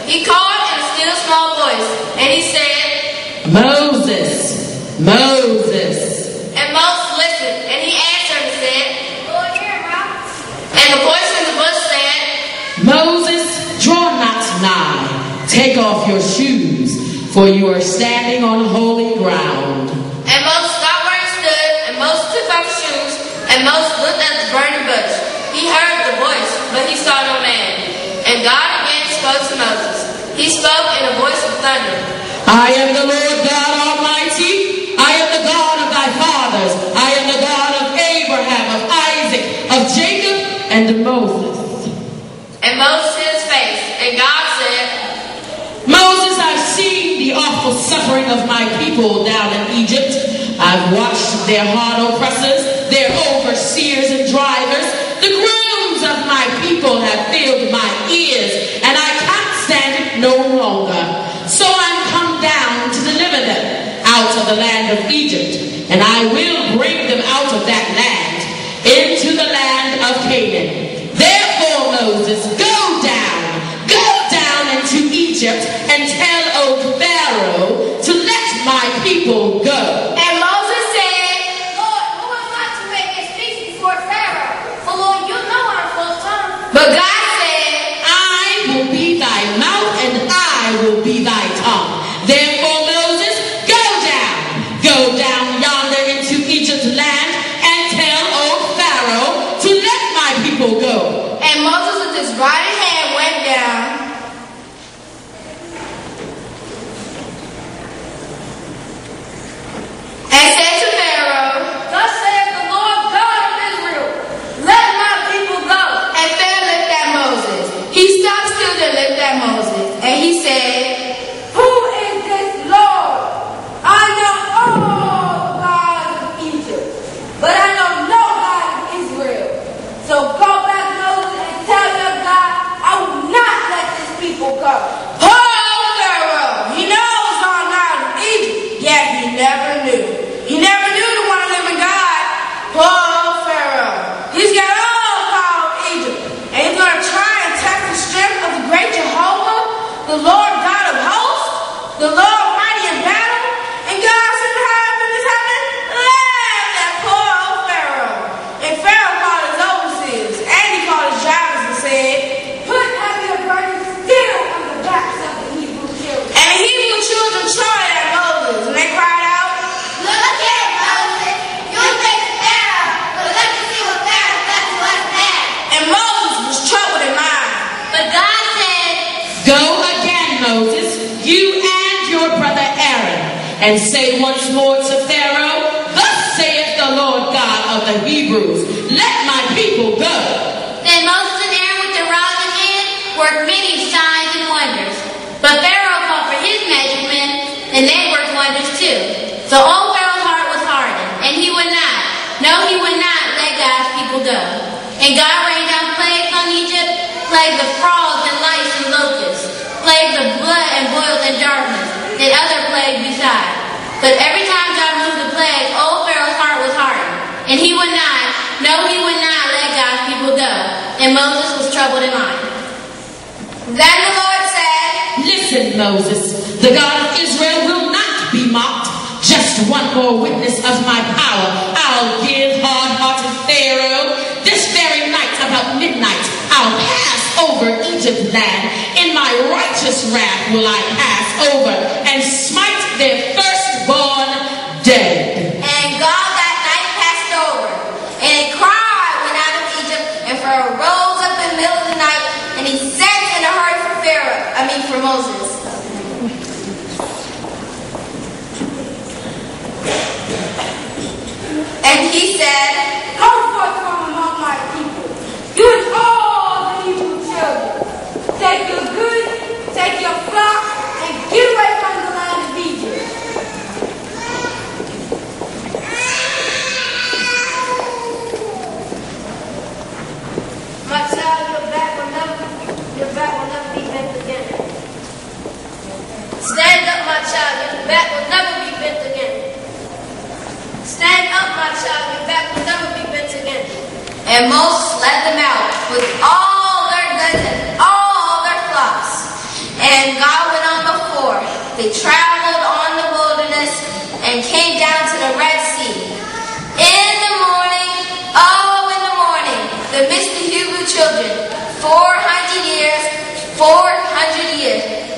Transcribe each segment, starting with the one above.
He called in a still small voice, and he said, Moses, Moses. And Moses listened, and he answered and said, Lord, here am I. And the voice in the bush said, Moses, draw not nigh. Take off your shoes, for you are standing on holy ground. And Moses stopped where he stood, and Moses took off his shoes, and Moses looked at the burning bush. He heard the voice, but he saw no man. And God again spoke to Moses. He spoke in a voice of thunder. I am the Lord God Almighty. I am the God of thy fathers. I am the God of Abraham, of Isaac, of Jacob, and of Moses. And Moses hid his face, and God said, Moses, I've seen the awful suffering of my people down in Egypt. I've watched their hard oppressors, their overseers and drivers. The groans of my people have filled my ears, and I can't stand it no longer. So I'm come down to deliver them out of the land of Egypt, and I will bring them out of that land into the land of Canaan. Therefore, Moses, go down into Egypt and tell old Pharaoh to let my people go. And Moses said, Lord, who am I to make a speech before Pharaoh? For Lord, you know our full tongue. But God said, I will be thy mouth and I will be thy tongue. Therefore, Moses, go down yonder into Egypt's land and tell old Pharaoh to let my people go. And Moses with his right hand went down and said to Pharaoh, Thus saith the Lord God of Israel, let my people go. And Pharaoh looked at Moses. He stopped still to look at Moses, and he said, Who is this Lord? I know all the gods of Egypt, but I know no God of Israel. So go back, Moses, and tell your God, I will not let these people go. Oh, Pharaoh, he knows all God of Egypt, yet he never knew. He never knew the one living God. Oh, Pharaoh, he's got all the power of Egypt, and he's going to try and test the strength of the great Jehovah, the Lord God of hosts, the Lord mighty in battle. And God sent the high up in his heaven, laughed at poor old Pharaoh. And Pharaoh called his overseers, and he called his drivers and said, Put heavier burdens still on the backs of the Hebrew children. And the Hebrew children trotted at Moses, and they cried out, Look here, Moses, you think Pharaoh, but let me see what Pharaoh does to us now. And Moses was troubled in mind. But God said, Go again, Moses, you and your brother Aaron, and say once more to Pharaoh, Thus saith the Lord God of the Hebrews, let my people go. Then Moses and Aaron with their rods in hand worked many signs and wonders. But Pharaoh called for his measurements, and they worked wonders too. So old Pharaoh's heart was hardened, and he would not let God's people go. And God rained down plagues on Egypt, plagues of frogs and lice and locusts, plagues of blood and boils and darkness, and other plagues besides. But every time God moved the plague, old Pharaoh's heart was hardened, and he would not let God's people go. And Moses was troubled in mind. Then the Lord said, Listen, Moses, the God of Israel will not be mocked. Just one more witness of my power I'll give hard-hearted Pharaoh. This very night, about midnight, I'll pass over Egypt's land. In my righteous wrath will I pass over and smite their firstborn dead. And God that night passed over, and a cry went out of Egypt, and Pharaoh rose up in the middle of the night, and he sent in a hurry for Moses. And he said, Go forth from among my people, you and all the Hebrew children. Take your goods, take your flock, and get away from the land of Egypt. My child, your back will never be bent again. Stand up, my child, your back will never be bent again. Stand up, my child, your back will never be bent again. And Moses led them out with all their goods and all their flocks. And And God went on before. They traveled on the wilderness and came down to the Red Sea. In the morning, they missed the Hebrew children 400 years.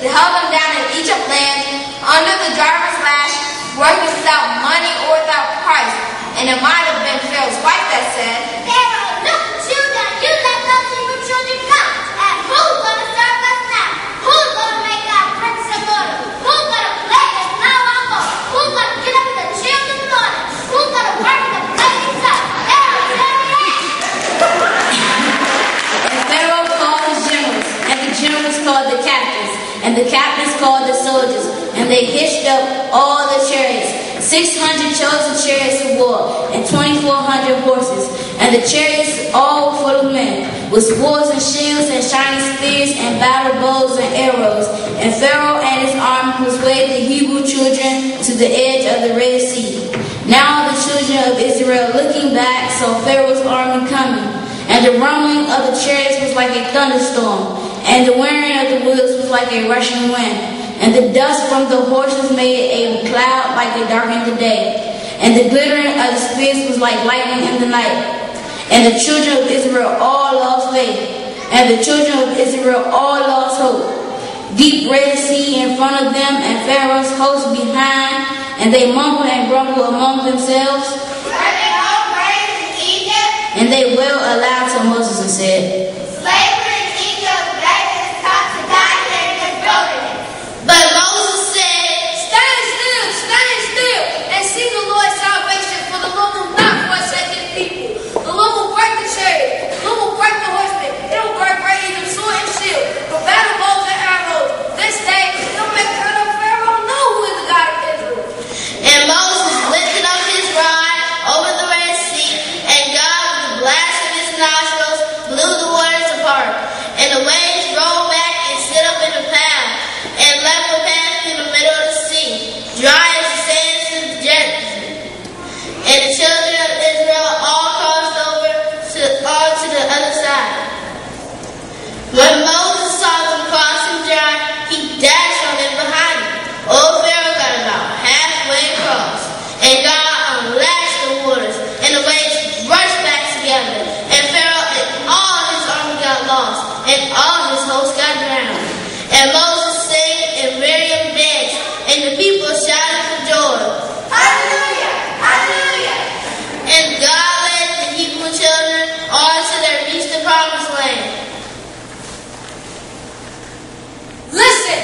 They held them down in Egypt land under the driver's lash, working without money or without price. And it might have been Pharaoh's wife that said, Pharaoh, look at you that you let those Hebrew children come. And who's going to serve us now? Who's going to make our bricks and mortar? Who's going to play us now our boat? Who's going to get up in the chill in the morning? Who's going to work in the blazing sun? Pharaoh, tell me that. And Pharaoh called the generals, and the generals called the captains, and the captains called the soldiers, and they hitched up all the chariots, 600 chosen chariots of war, and 2,400 horses, and the chariots all were full of men, with swords and shields and shining spears and battle bows and arrows. And Pharaoh and his army persuaded the Hebrew children to the edge of the Red Sea. Now the children of Israel, looking back, saw Pharaoh's army coming, and the rumbling of the chariots was like a thunderstorm, and the whirring of the wheels was like a rushing wind. And the dust from the horses made a cloud like it darkened the day. And the glittering of the spears was like lightning in the night. And the children of Israel all lost faith. And the children of Israel all lost hope. Deep Red Sea in front of them and Pharaoh's host behind. And they mumbled and grumbled among themselves. Were they all raised in Egypt? And they wailed aloud to Moses and said, Slavery in Egypt led us taught to die here in this wilderness. But Moses said, stand still, and see the Lord's salvation, for the Lord will not forsake his people. The Lord will break the chariot, the Lord will break the horsemen, he will break even sword and shield, for battle bows and arrows. This day, he'll make Pharaoh know who is the God of Israel. And Moses lifted up his rod over the Red Sea, and God, with the blast of his nostrils, blew the waters apart, and the waves rolled back and stood up in the path, and left the path in the middle of the sea, dry as the sands of the desert. And the children of Israel all crossed over to the other side. When Moses saw them crossing dry, he dashed on them behind him. Old Pharaoh got about halfway across, and God unlashed the waters, and the waves rushed back together. And Pharaoh and all his army got lost, and all his hosts got drowned. And Moses sang and Miriam danced, and the people shouted for joy. Hallelujah! Hallelujah! And God led the Hebrew children all till they reached the promised land. Listen!